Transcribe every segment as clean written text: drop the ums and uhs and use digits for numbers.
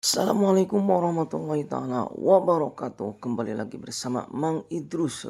Assalamualaikum warahmatullahi taala wabarakatuh. Kembali lagi bersama Mang Idrus.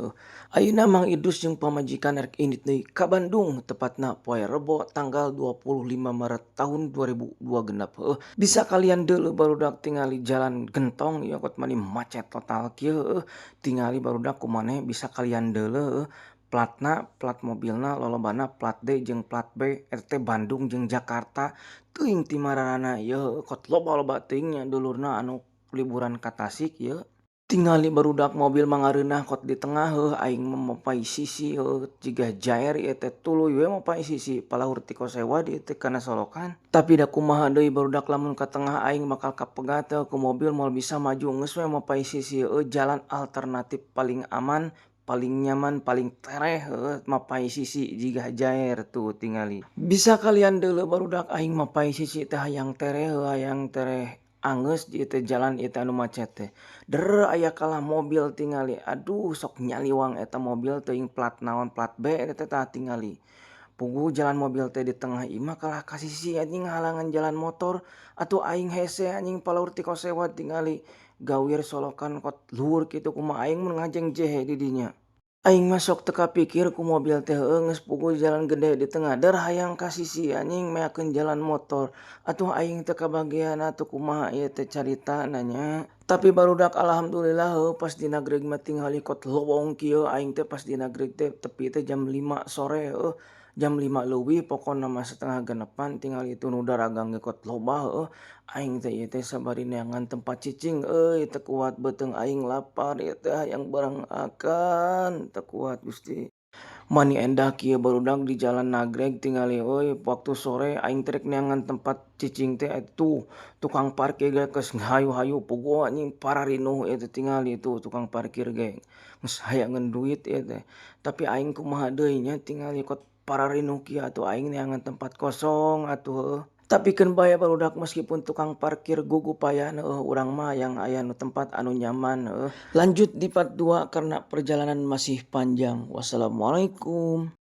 Ayeuna Mang Idrus jeung pamajikan rek indit deui ka Bandung, tepatna poe Rebo tanggal 25 Maret tahun 2002 genep. Bisa kalian deuleu barudak tingali jalan gentong ieu kot mani macet total kieu tingali barudak kumaneh bisa kalian deuleu platna, plat mobilna lolobana plat D jeung plat B eta teh Bandung jeung Jakarta. Teuing ti mararana ieu kot loba-loba teuing nya dulurna anu liburan ka Tasik ieu. Tingali barudak mobil mangareunah kot di tengah aing mah mopai sisi jiga jaer ieu teh tuluy we mopai sisi palahur ti kosewa di teh kana solokan. Tapi da kumaha deui barudak lamun ka tengah aing bakal kapegat ku mobil moal bisa maju geus we mopai sisi jalan alternatif paling aman, paling nyaman, paling tereh mapai sisi jiga jaer tuh tingali. Bisa kalian deuleu barudak aing mapai sisi teh hayang tereh angeus di teh jalan ieu teh anu macet teh. Der aya kalah mobil tingali, aduh sok nyaliwang eta mobil teuing plat naon plat B eta tah tingali. Puguh jalan mobil teh di tengah ieu mah kalah ka sisi anjing halangan jalan motor, atuh aing hese anjing palahur ti kosewa tingali gawir solokan kot luhur kitu kumaha aing mun ngajeng jehe di dinya. Aing mah sok teu kapikir ku mobil teh geus puguh jalan gede di tengah dar hayang ka sisi anjing meakeun jalan motor. Atuh aing teu kabagian atuh kumaha ieu teh caritana nya. Tapi barudak alhamdulillah pas di nagreg mah tingali kot lowong kieu aing teh pas di nagreg teh tepi teh jam 5 sore jam 5 leuwih pokona mah setengah genepan tingali itu nu daragang ge kot loba aing teh ieu teh sabari neangan tempat cicing teu kuat beuteung aing lapar ieu teh hayang barang teu kuat Gusti. Mani endah kieu barudak di jalan nagreg tingali waktu sore aing teh rek neangan tempat cicing teh tuh tukang parkir ge geus hayu-hayu puguh anjing pararinuh ieu teh tingali tuh tukang parkir ge geus hayangeun duit ieu teh. Tapi aing kumaha deui nya tingali kot pararinuh kieu atuh aing neangan tempat kosong atuh. Tapikeun bae barudak meskipun tukang parkir gugupaya urang mah hayang aya nu tempat anu nyaman. Lanjut di part 2 karena perjalanan masih panjang. Wassalamualaikum.